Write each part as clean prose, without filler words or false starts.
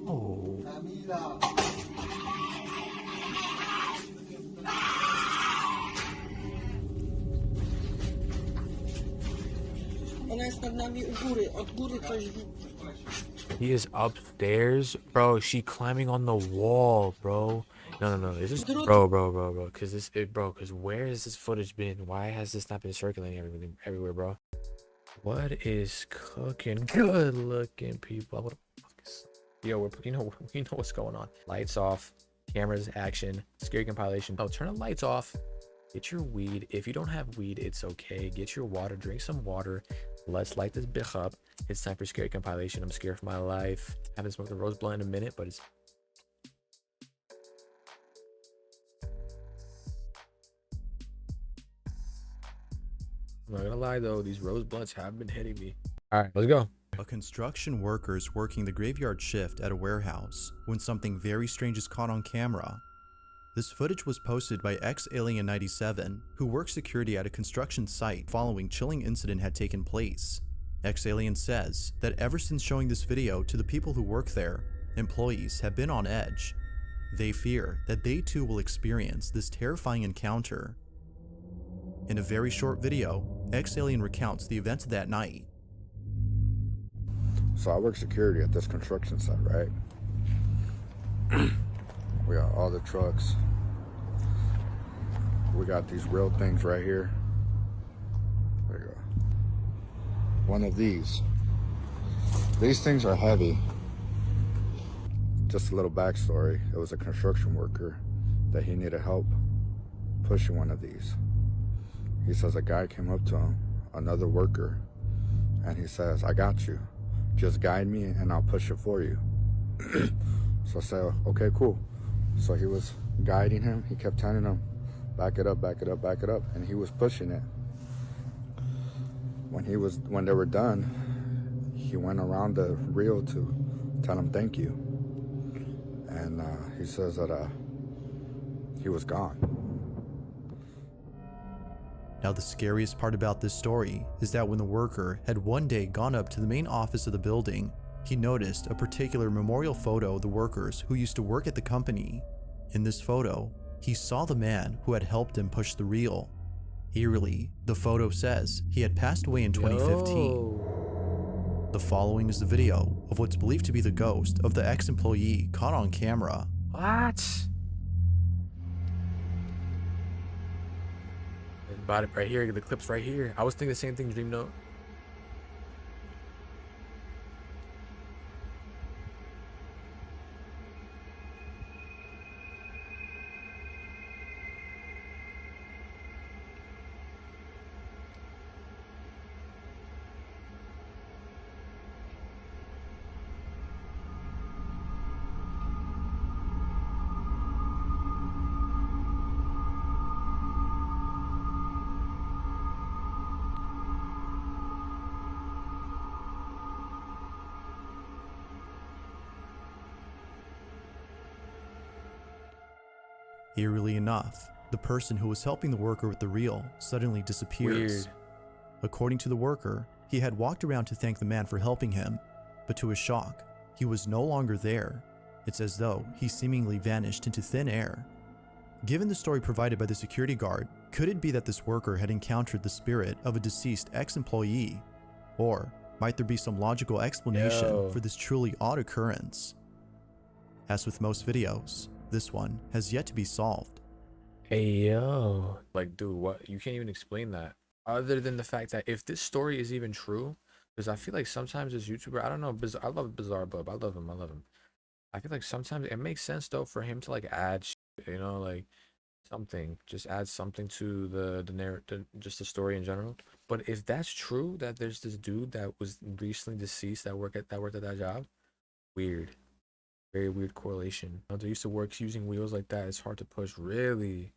Oh. Ona jest nad nami u góry, od góry coś He is upstairs, bro. She climbing on the wall, bro. No. Is this bro? Cause where has this footage been? Why has this not been circulating everywhere, bro? What is cooking? Good looking people. What the fuck is... Yo, you know what's going on. Lights off, cameras, action, scary compilation. Oh, turn the lights off. Get your weed. If you don't have weed, it's okay. Get your water. Drink some water. Let's light this bitch up. It's time for scary compilation. I'm scared for my life. Haven't smoked a rose blunt in a minute, but it's... I'm not gonna lie though, these rose blunts have been hitting me. All right, let's go. A construction worker is working the graveyard shift at a warehouse when something very strange is caught on camera. This footage was posted by Alien97, who works security at a construction site following chilling incident had taken place. Alien says that ever since showing this video to the people who work there, employees have been on edge. They fear that they too will experience this terrifying encounter. In a very short video, Alien recounts the events of that night. So I work security at this construction site, right? We got all the trucks. We got these real things right here. There you go. One of these. These things are heavy. Just a little backstory. It was a construction worker that he needed help pushing one of these. He says a guy came up to him, another worker, and he says, "I got you. Just guide me and I'll push it for you." So I said, okay, cool. So he was guiding him. He kept telling him, back it up, back it up, back it up. And he was pushing it. When they were done, he went around the reel to tell him thank you. And he says that he was gone. Now the scariest part about this story is that when the worker had one day gone up to the main office of the building, he noticed a particular memorial photo of the workers who used to work at the company. In this photo, he saw the man who had helped him push the reel. Eerily, the photo says he had passed away in 2015. Yo. The following is the video of what's believed to be the ghost of the ex-employee caught on camera. What? About it right here, the clips right here. I was thinking the same thing, Dream Note. Eerily enough, the person who was helping the worker with the reel suddenly disappears. Weird. According to the worker, he had walked around to thank the man for helping him, but to his shock, he was no longer there. It's as though he seemingly vanished into thin air. Given the story provided by the security guard, could it be that this worker had encountered the spirit of a deceased ex-employee? Or might there be some logical explanation for this truly odd occurrence? As with most videos, this one has yet to be solved. Hey, yo. Like, dude, what? You can't even explain that. Other than the fact that if this story is even true, because I feel like sometimes this YouTuber, I don't know, I love Bizarre Bub. I love him. I feel like sometimes it makes sense, though, for him to, like, add, you know, like, something. Just add something to the narrative, just the story in general. But if that's true, that there's this dude that was recently deceased that worked at that job, weird. Very weird correlation. You know, they used to work using wheels like that. It's hard to push. Really,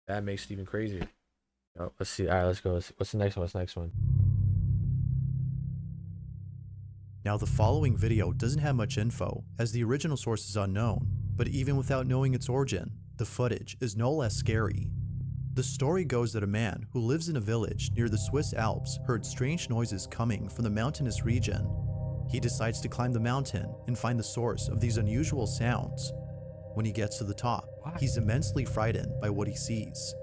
that makes it even crazier. Oh, let's see. All right, let's go. What's the next one? Now the following video doesn't have much info, as the original source is unknown, but even without knowing its origin, the footage is no less scary. The story goes that a man who lives in a village near the Swiss Alps heard strange noises coming from the mountainous region. He decides to climb the mountain and find the source of these unusual sounds. When he gets to the top, he's immensely frightened by what he sees.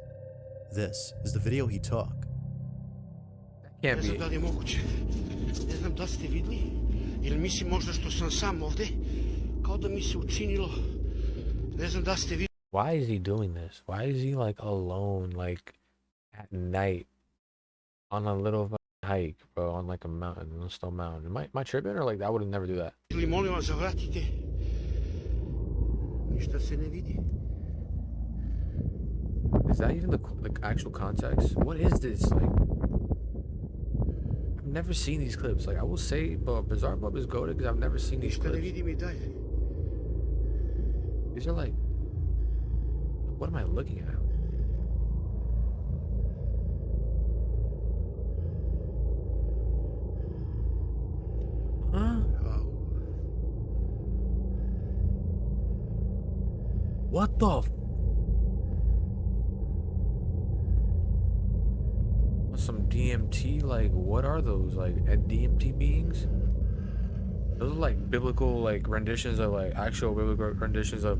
This is the video he took. Can't be. Da li je moguće. Ne znam da ste vidli. Ili mislim možda što sam sam ovde. Kao da mi se učinilo. Ne znam da ste vidli. Why is he doing this? Why is he like alone, like at night on a little hike, bro, on like a mountain, on a stone mountain? Am I tripping, or like I would have never do that? Ili molim vas zavratite. Ništa se ne vidi. Is that even the actual context? What is this? Like, I've never seen these clips. Like, I will say, but Bizarre Bub is goated because I've never seen these Ništa ne clips. vidim I dalje. These are like, what am I looking at? Huh? What the? Some DMT? Like, what are those? Like, DMT beings? Those are like biblical, like renditions of like actual biblical renditions of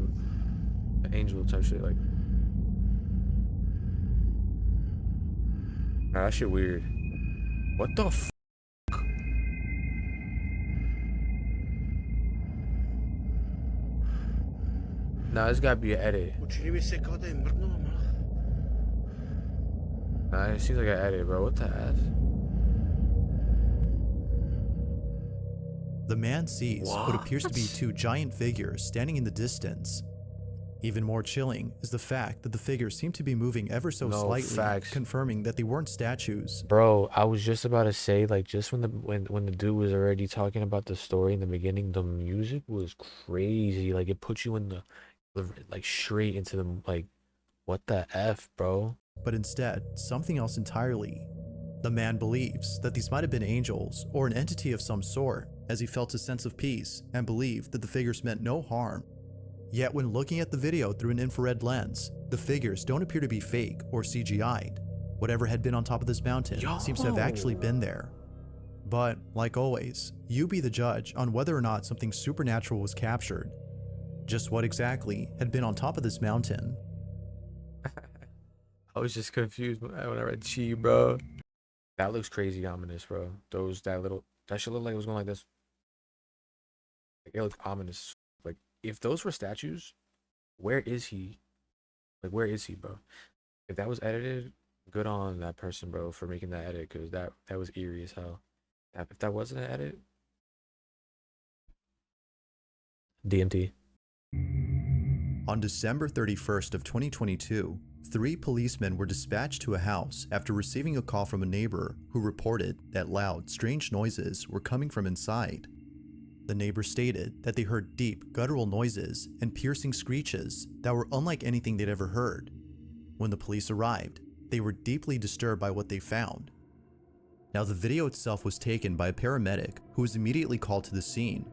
the angel type shit. Like, nah, that shit weird. What the f? Nah, this gotta be an edit. Učini mi se kao da je mrnuo malo. Nah, it seems like an edit, bro. What the F? The man sees what appears to be two giant figures standing in the distance. Even more chilling is the fact that the figures seem to be moving ever so slightly, confirming that they weren't statues. Bro, I was just about to say, like, just when the dude was already talking about the story in the beginning, the music was crazy. Like, it put you in the like straight into the like, what the F, bro? But instead, something else entirely. The man believes that these might have been angels or an entity of some sort, as he felt a sense of peace and believed that the figures meant no harm. Yet when looking at the video through an infrared lens, the figures don't appear to be fake or CGI'd. Whatever had been on top of this mountain seems to have actually been there. But, like always, you be the judge on whether or not something supernatural was captured. Just what exactly had been on top of this mountain? I was just confused when I read Chi, bro. That looks crazy ominous, bro. That shit looked like it was going like this. Like, it looks ominous. Like, if those were statues, where is he? Like, where is he, bro? If that was edited, good on that person, bro, for making that edit, because that was eerie as hell. If that wasn't an edit, DMT. On December 31st of 2022, 3 policemen were dispatched to a house after receiving a call from a neighbor who reported that loud, strange noises were coming from inside. The neighbor stated that they heard deep, guttural noises and piercing screeches that were unlike anything they'd ever heard. When the police arrived, they were deeply disturbed by what they found. Now, the video itself was taken by a paramedic who was immediately called to the scene.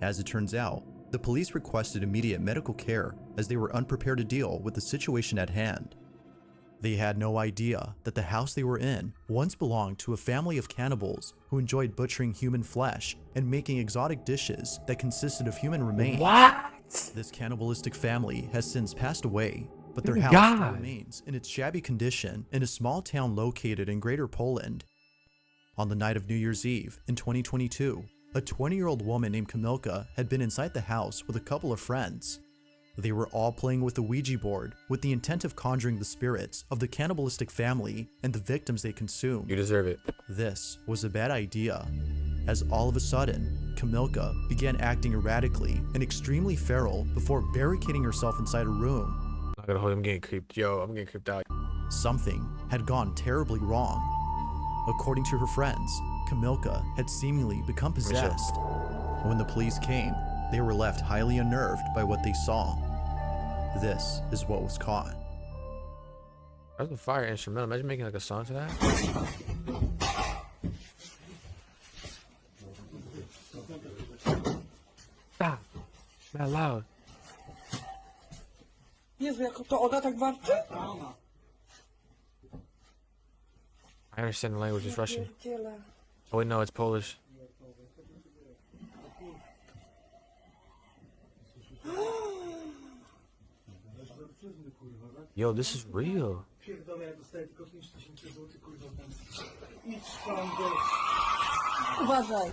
As it turns out, the police requested immediate medical care as they were unprepared to deal with the situation at hand. They had no idea that the house they were in once belonged to a family of cannibals who enjoyed butchering human flesh and making exotic dishes that consisted of human remains. What? This cannibalistic family has since passed away, but their house still remains in its shabby condition in a small town located in Greater Poland. On the night of New Year's Eve in 2022, a 20-year-old woman named Kamilka had been inside the house with a couple of friends. They were all playing with the Ouija board with the intent of conjuring the spirits of the cannibalistic family and the victims they consumed. You deserve it. This was a bad idea, as all of a sudden, Kamilka began acting erratically and extremely feral before barricading herself inside a room. I'm not gonna hold him getting creeped. Yo, I'm getting creeped out. Something had gone terribly wrong. According to her friends, Kamilka had seemingly become possessed. When the police came, they were left highly unnerved by what they saw. This is what was caught. That's a fire instrumental. Imagine making like a song to that. Stop. Not loud. Jezu, jak to ona tak warczy? I understand the language is Russian. Pierdziele. Oh wait, no, it's Polish. Yo, this is real. Pierdolę, ja dostaję tylko 5000 zł, kurwa, pensji. Idź tam do... Uważaj!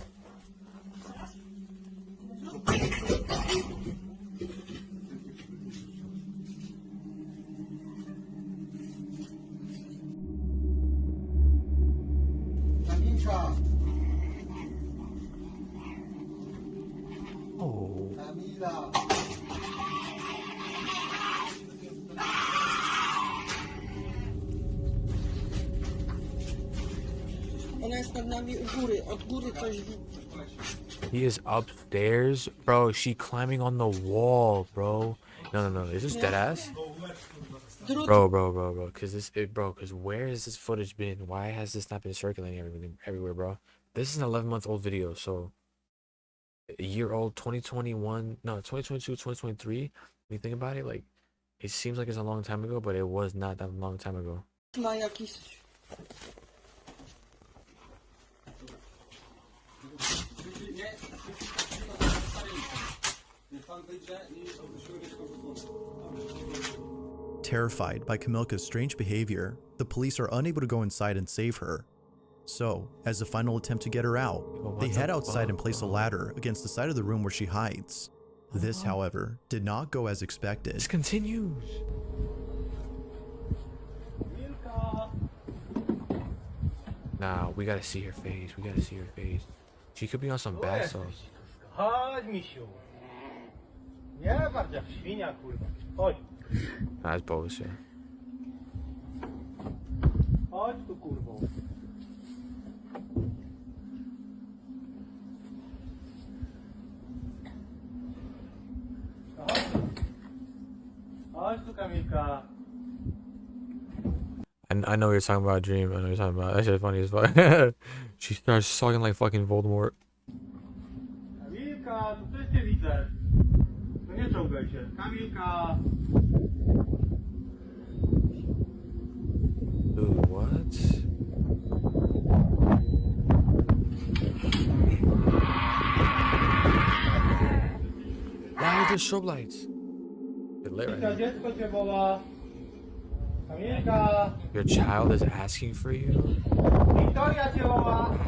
Kamilka! Oh. Kamila! Ona jest nad nami u góry, od góry coś widzi. He is upstairs, bro. She climbing on the wall, bro. No. Is this dead ass? Drut, Bro. Cause where has this footage been? Why has this not been circulating everywhere, bro? This is an 11-month-old video, so a year old, 2021, no, 2022, 2023. When you think about it, like, it seems like it's a long time ago, but it was not that long time ago. ma jakiś... Terrified by Kamilka's strange behavior, the police are unable to go inside and save her. So, as a final attempt to get her out, they head outside and place a ladder against the side of the room where she hides. This, however, did not go as expected. This continues. Nah, we gotta see her face. She could be on some bad sauce. Chodź, misiu. Nie bardziej jak świnia, kurwa. Chodź. Nah, that's bullshit. Chodź tu, kurwo. Chodź tu, Kamilka. I know you're talking about a dream. I know you're talking about. That shit's funny as fuck. She starts talking like fucking Voldemort. Kamilka, tu coś cię widzę. No nie czołgaj się. Kamilka. Dude, what? Why are there strobe lights? They're lit right now. Kamilka, dziecko cię woła. Kamilka. Your child is asking for you? Wiktoria cię woła.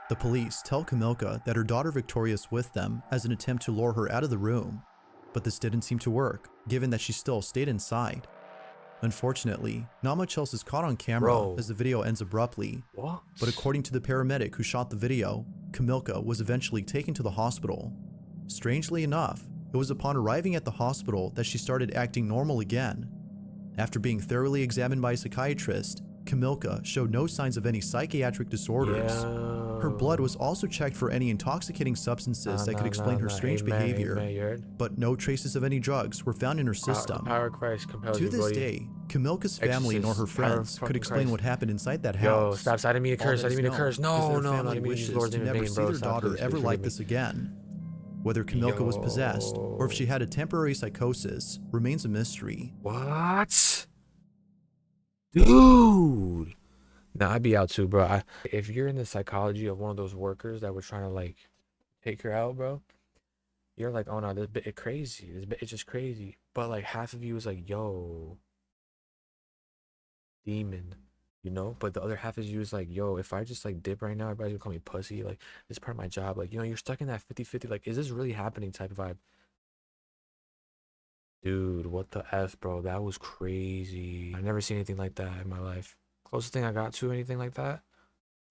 The police tell Kamilka that her daughter Victoria is with them as an attempt to lure her out of the room, but this didn't seem to work, given that she still stayed inside. Unfortunately, not much else is caught on camera Bro. as the video ends abruptly, What? but according to the paramedic who shot the video, Kamilka was eventually taken to the hospital. Strangely enough, it was upon arriving at the hospital that she started acting normal again. After being thoroughly examined by a psychiatrist, Kamilka showed no signs of any psychiatric disorders. Her blood was also checked for any intoxicating substances that could explain her strange behavior, Amen, you heard? but no traces of any drugs were found in her system. Power of Christ compels To you, this buddy. day, Kamilka's family nor her Exorcist, power of friends could fucking explain Christ. what happened inside that Yo, house. stop! I didn't mean to All curse. that I is didn't mean to known curse. is No, their no, family I didn't mean to use wishes Lord's to name in never vain, see bro. their Stop, daughter please, ever please like forgive this me. again. Whether Kamilka was possessed or if she had a temporary psychosis remains a mystery. What? Dude. Nah, I'd be out too, bro. If you're in the psychology of one of those workers that were trying to like take her out, bro, you're like, oh no, this bit is crazy. This bit is just crazy. But like half of you is like, yo, demon, you know? But the other half of you is like, yo, if I just like dip right now, everybody's gonna call me pussy. Like, this is part of my job. Like, you know, you're stuck in that 50-50. Like, is this really happening type of vibe? Dude, what the F, bro? That was crazy. I've never seen anything like that in my life. Closest thing I got to anything like that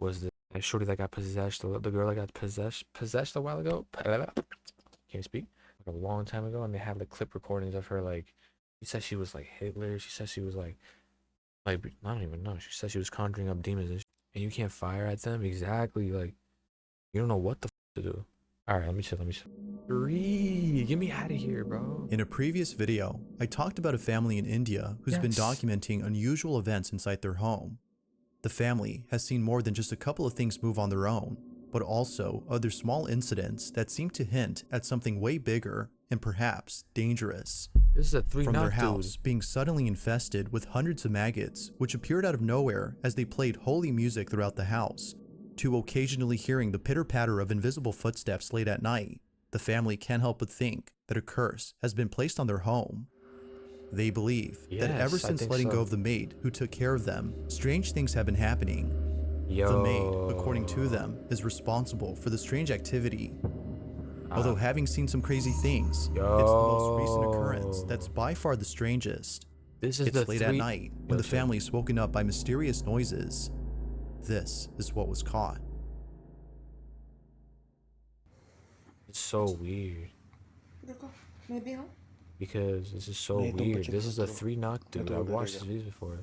was the shorty that got possessed, the girl that got possessed a while ago. Can't speak. Like a long time ago, and they had like clip recordings of her. Like, she said she was like Hitler. She said she was like I don't even know. She said she was conjuring up demons, and you can't fire at them. Exactly. Like, you don't know what the to do. All right, let me chill. Get me out of here, bro. In a previous video, I talked about a family in India who's been Yes. documenting unusual events inside their home. The family has seen more than just a couple of things move on their own, but also other small incidents that seem to hint at something way bigger and perhaps dangerous. This is a From their 3-knock house dude. being suddenly infested with hundreds of maggots, which appeared out of nowhere as they played holy music throughout the house, to occasionally hearing the pitter-patter of invisible footsteps late at night, the family can't help but think that a curse has been placed on their home. They believe that ever Yes, I since think letting go so. of the maid who took care of them, strange things have been happening. Yo. The maid, according to them, is responsible for the strange activity. Although having seen some crazy things, it's the most recent occurrence that's by far the strangest. This is the It's late at 3. night when Yo, the chill. family is woken up by mysterious noises. This is what was caught. It's so weird देखो मैं भी हूँ because this is so नहीं, तुम weird. पीछे This करो, is a करो। 3 knock मैं dude. तो I उधर watched रहेगा। this video before.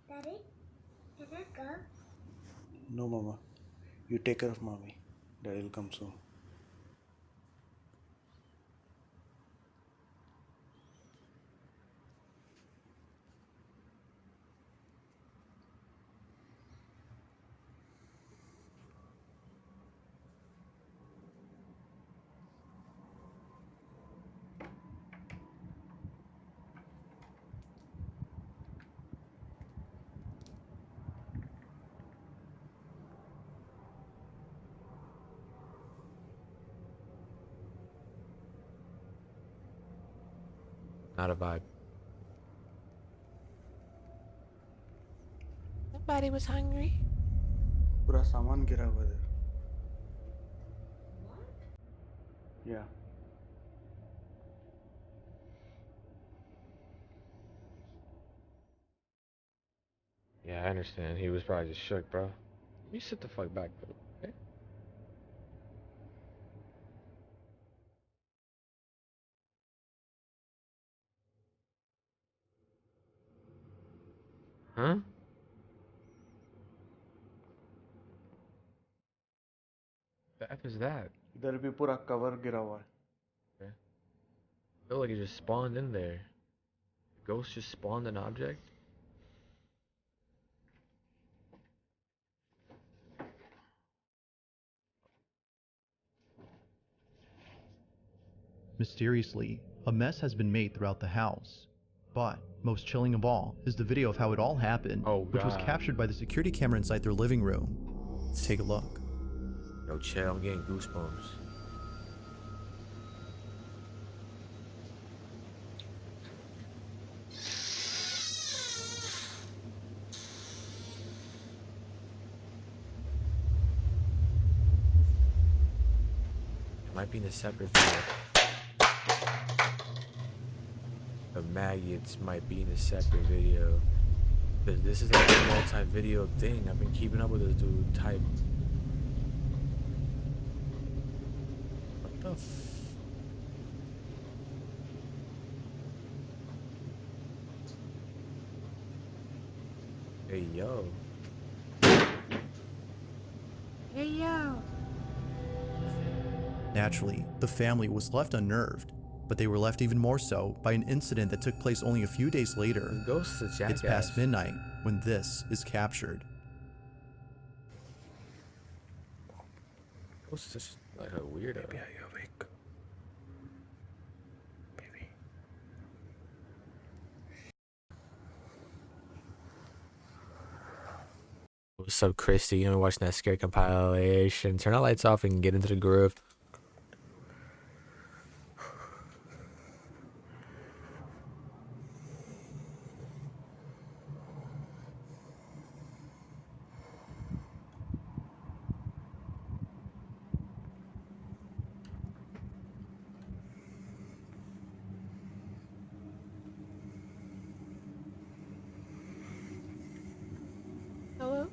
Daddy, can I go? No, Mama. You take care of Mommy. Daddy will come soon. Not a vibe. Somebody was hungry. पूरा सामान गिरा हुआ है इधर। Yeah. Yeah, I understand. He was probably just shook, bro. You sit the fuck back, bro. Okay? Huh? The F is that? इधर भी पूरा cover गिरा हुआ है। Okay. I feel like it just spawned in there. Ghost just spawned an object? Mysteriously, a mess has been made throughout the house. But most chilling of all is the video of how it all happened, Oh, which was God. captured by the security camera inside their living room. Let's take a look. Yo, chill. I'm getting goosebumps. It might be in a separate video. The maggots might be in a separate video. Because this is like a multi-video thing. I've been keeping up with this dude type. What the f... Hey, yo. Hey, yo. Naturally, the family was left unnerved, but they were left even more so by an incident that took place only a few days later. The ghost is a jackass. It's past midnight when this is captured. Ghost is just like a weirdo. Baby, are you awake? Baby. What's up, Christy? You know, watching that scary compilation. Turn the lights off and get into the groove. Hello?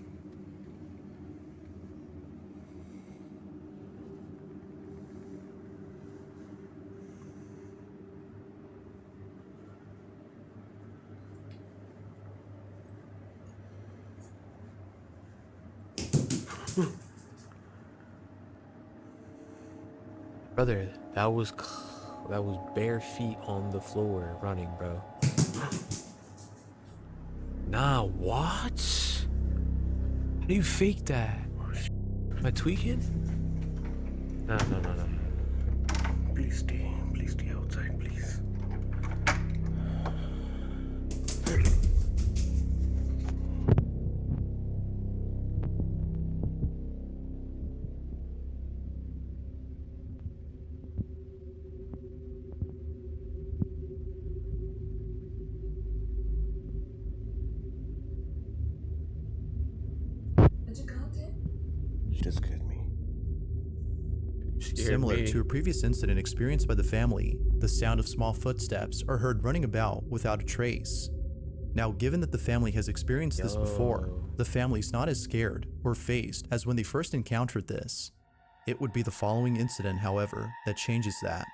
Brother, that was bare feet on the floor running, bro. Nah, what? How do you fake that? Am I tweaking? No. Please stay outside, please. Just scared me. You scared Similar me. to a previous incident experienced by the family, the sound of small footsteps are heard running about without a trace. Now, given that the family has experienced this before, Yo. the family's not as scared or phased as when they first encountered this. It would be the following incident, however, that changes that.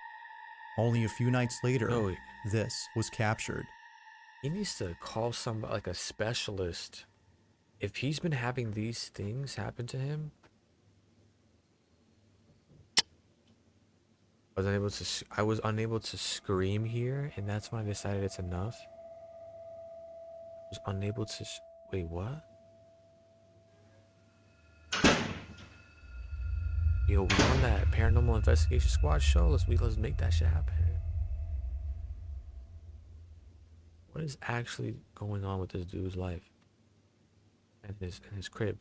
Only a few nights later, Yo, this was captured. he needs to call somebody like a specialist. If he's been having these things happen to him, I was unable to scream here, and that's when I decided it's enough. I was unable to wait, what? Yo, we on that paranormal investigation squad show. Let's make that shit happen. What is actually going on with this dude's life and his crib?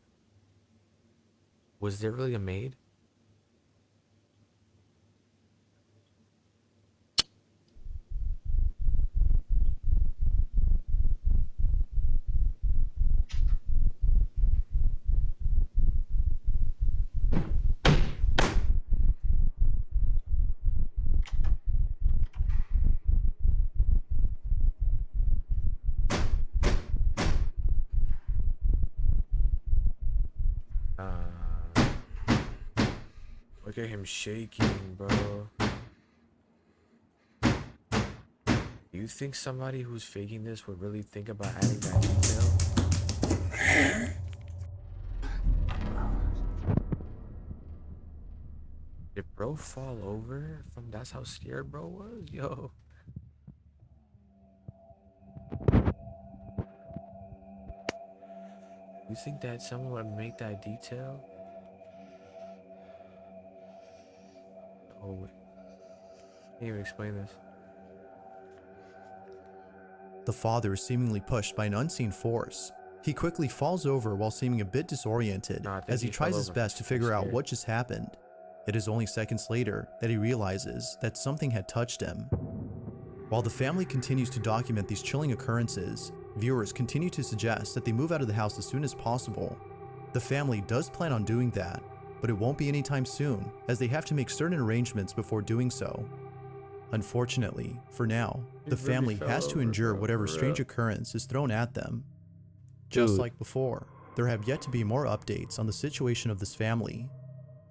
Was there really a maid? Look at him shaking, bro. Do you think somebody who's faking this would really think about adding that detail? Did bro fall over from that's how scared bro was? Yo. You think that someone would make that detail? Oh, wait. Can't even explain this. The father is seemingly pushed by an unseen force. He quickly falls over while seeming a bit disoriented No, I think as he he fell tries his over best to from figure out scared. what just happened. It is only seconds later that he realizes that something had touched him. While the family continues to document these chilling occurrences, viewers continue to suggest that they move out of the house as soon as possible. The family does plan on doing that, but it won't be anytime soon, as they have to make certain arrangements before doing so. Unfortunately, for now, He the really family fell has to over, endure bro, whatever for strange real. occurrence is thrown at them. Just Dude, like before, there have yet to be more updates on the situation of this family.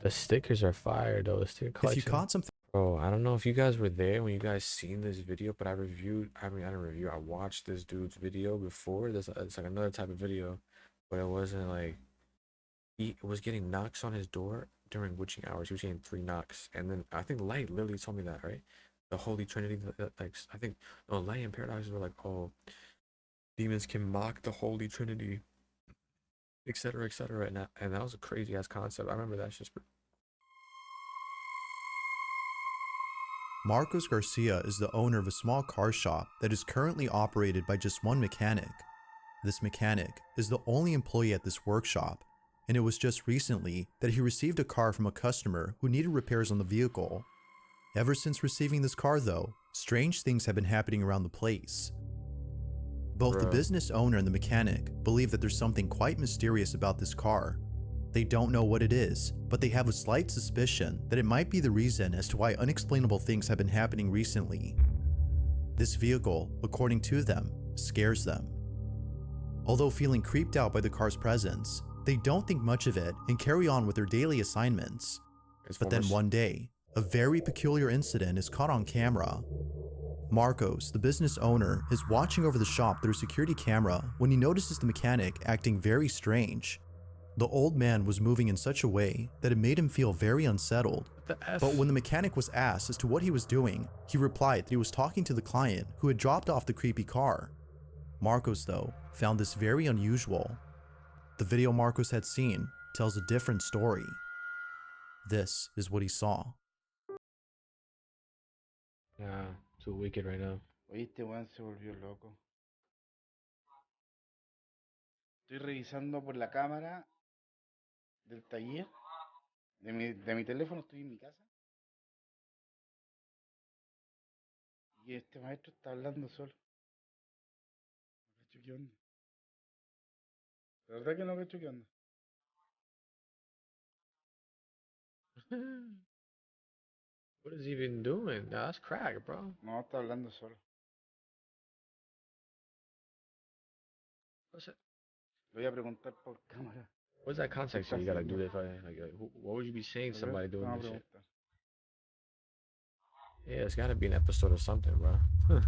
the stickers are fire though. The sticker If you collection. caught something Bro, I don't know if you guys were there when you guys seen this video, but I didn't review, I watched this dude's video before. It's like another type of video, but it wasn't like, he was getting knocks on his door during witching hours. He was getting 3 knocks. And then I think Light literally told me that, right? The Holy Trinity, like, I think, no, Light and Paradox were like, oh, demons can mock the Holy Trinity, etc., etc. And that was a crazy ass concept. I remember that just. Marcos Garcia is the owner of a small car shop that is currently operated by just one mechanic. This mechanic is the only employee at this workshop, and it was just recently that he received a car from a customer who needed repairs on the vehicle. Ever since receiving this car though, strange things have been happening around the place. Both the Bro. business owner and the mechanic believe that there's something quite mysterious about this car. They don't know what it is, but they have a slight suspicion that it might be the reason as to why unexplainable things have been happening recently. This vehicle, according to them, scares them. Although feeling creeped out by the car's presence, they don't think much of it and carry on with their daily assignments. But then one day, a very peculiar incident is caught on camera. Marcos, the business owner, is watching over the shop through a security camera when he notices the mechanic acting very strange. The old man was moving in such a way that it made him feel very unsettled. What the F? But when the mechanic was asked as to what he was doing, he replied that he was talking to the client who had dropped off the creepy car. Marcos, though, found this very unusual. The video Marcos had seen tells a different story. This is what he saw. Nah, too wicked right now. Oye, este weón se volvió loco. Estoy revisando por la cámara del taller, de mi teléfono, estoy en mi casa. Y este maestro está hablando solo. No cacho qué onda. La verdad que no cacho qué onda. What is he even doing? Nah, that's crack, bro. No, está hablando solo. What's it? Le voy a preguntar por cámara. What's that context here? You gotta do this. Like, what would you be saying to somebody doing this shit? Yeah, it's gotta be an episode or something, bro. Bro,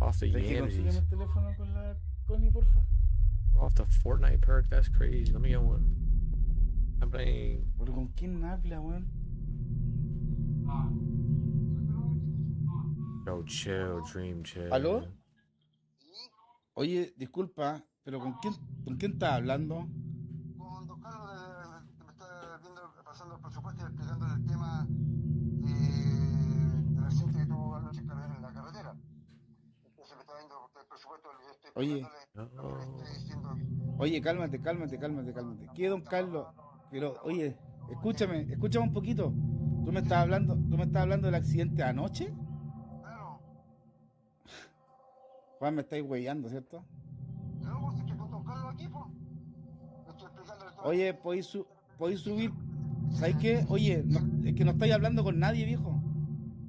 off the Yankees. el teléfono con la Connie, porfa. Off the Fortnite perk. That's crazy. Let me get one. I'm playing. ¿Pero con quién habla, weón? Yo, chill, dream, chill. ¿Aló? Oye, disculpa, pero con quién estás hablando? Con don Carlos, que me está viendo, pasando el presupuesto y explicándole el tema del accidente que tuvo anoche en la carretera. Entonces me está viendo el presupuesto, le estoy explicándole lo que le estoy diciendo. Oye, cálmate. ¿Qué, don Carlos? Pero, oye, escúchame un poquito. ¿Tú me estás hablando del accidente anoche? Claro, Juan, me estáis huellando, ¿cierto? no, pues es que con don Carlos aquí, pues. Le estoy explicándole todo. Oye, ¿podéis subir? ¿Sabes qué? Oye, es que no estáis hablando con nadie, viejo.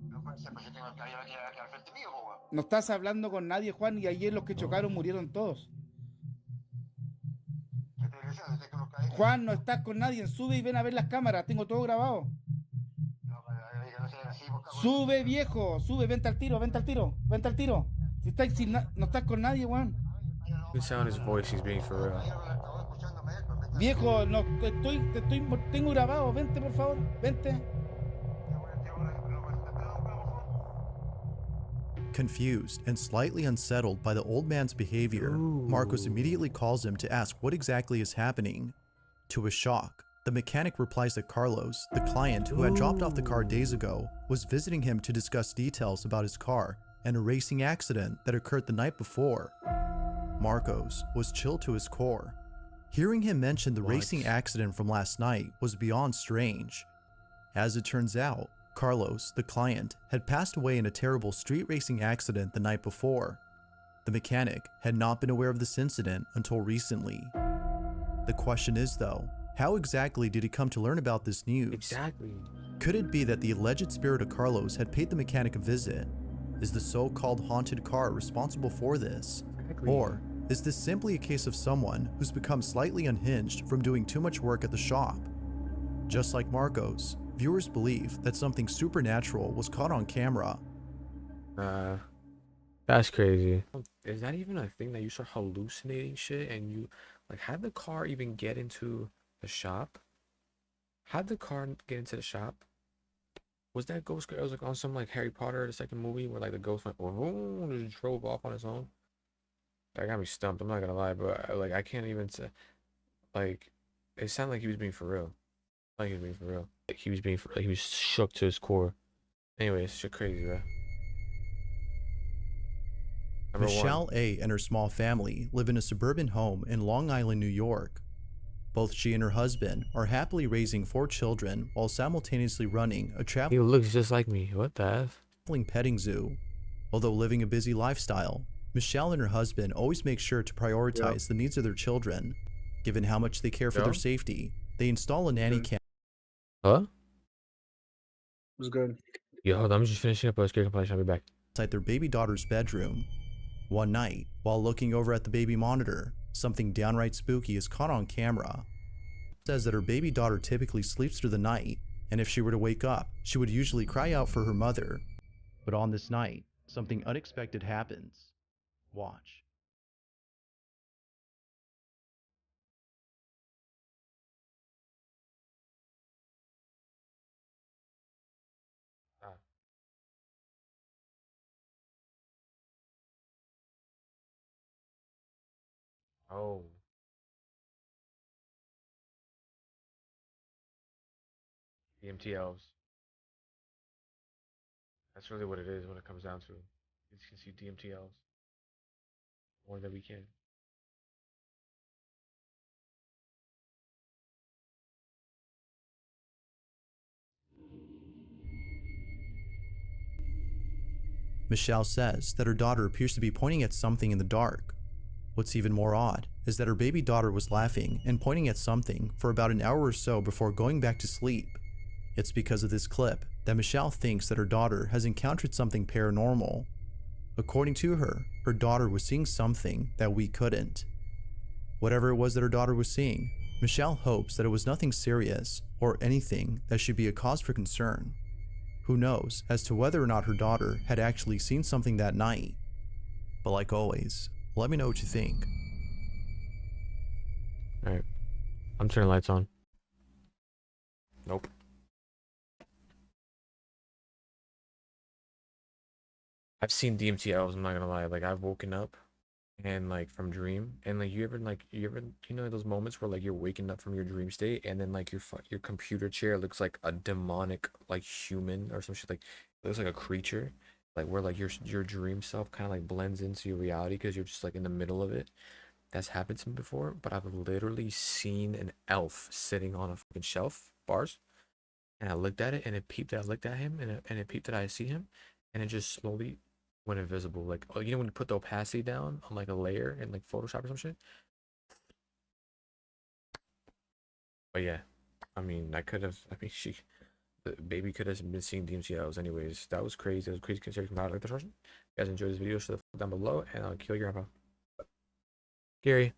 No puede ser, pues yo tengo el caballero aquí al frente mío, pues. No estás hablando con nadie, Juan, y ayer los que chocaron murieron todos. ¿Qué te estoy diciendo? Estoy con los caballeros. Juan, no estás con nadie, sube y ven a ver las cámaras, tengo todo grabado. No, que no sea así, pues, cabrón. Sube, viejo, sube, vente al tiro. No estás con nadie, Juan. You can sound his voice. He's being for real. Viejo, no, tengo grabado, vente por favor, vente. Confused and slightly unsettled by the old man's behavior, Marcos immediately calls him to ask what exactly is happening. To his shock, the mechanic replies that Carlos, the client who had dropped off the car days ago, was visiting him to discuss details about his car and a racing accident that occurred the night before. Marcos was chilled to his core. Hearing him mention the racing accident from last night was beyond strange. As it turns out, Carlos, the client, had passed away in a terrible street racing accident the night before. The mechanic had not been aware of this incident until recently. The question is though, how exactly did he come to learn about this news? Exactly. Could it be that the alleged spirit of Carlos had paid the mechanic a visit? Is the so-called haunted car responsible for this? Exactly. Or is this simply a case of someone who's become slightly unhinged from doing too much work at the shop? Just like Marcos, viewers believe that something supernatural was caught on camera. That's crazy. Is that even a thing that you start hallucinating shit and you like how'd the car even get into the shop? How'd the car get into the shop? Was that ghost? It was like on some like Harry Potter the second movie where like the ghost went and just drove off on its own. That got me stumped. I'm not gonna lie, but like I can't even say like it sounded like he was being for real. Like he was being for real. Like he was being for like he was shook to his core. Anyways, shit crazy, bro. Number Michelle one. A. and her small family live in a suburban home in Long Island, New York. Both she and her husband are happily raising 4 children while simultaneously running a He traveling looks just like me. What the F? petting zoo. Although living a busy lifestyle, Michelle and her husband always make sure to prioritize the needs of their children. Given how much they care for their safety, they install a nanny cam. Huh? What's good? Yo, hold on, I'm just finishing up a scare compilation. I'll be back. Inside their baby daughter's bedroom. One night, while looking over at the baby monitor, something downright spooky is caught on camera. It says that her baby daughter typically sleeps through the night, and if she were to wake up, she would usually cry out for her mother. But on this night, something unexpected happens. Watch. Ah. Oh. DMTLs. That's really what it is when it comes down to it. You can see DMTLs more than we can. Michelle says that her daughter appears to be pointing at something in the dark. What's even more odd is that her baby daughter was laughing and pointing at something for about an hour or so before going back to sleep. It's because of this clip that Michelle thinks that her daughter has encountered something paranormal. According to her, her daughter was seeing something that we couldn't. Whatever it was that her daughter was seeing, Michelle hopes that it was nothing serious or anything that should be a cause for concern. Who knows as to whether or not her daughter had actually seen something that night. But like always, let me know what you think. Alright. I'm turning lights on. Nope. I've seen DMTLs, I'm not gonna lie. Like, I've woken up and like from dream, and like you ever you know those moments where like you're waking up from your dream state, and then like your computer chair looks like a demonic like human or some shit, like it looks like a creature, like where like your dream self kind of like blends into your reality because you're just like in the middle of it. That's happened to me before, but I've literally seen an elf sitting on a fucking shelf, bars, and I looked at it, and it peeped that I looked at him, and it peeped that I see him, and it just slowly went invisible. Like, oh, you know when you put the opacity down on like a layer in like Photoshop or some shit? But yeah, I mean, the baby could have been seeing DMCLs anyways. That was crazy. That was crazy considering from how I like the person. If you guys enjoyed this video, show the fuck down below, and I'll kill your grandpa. Gary.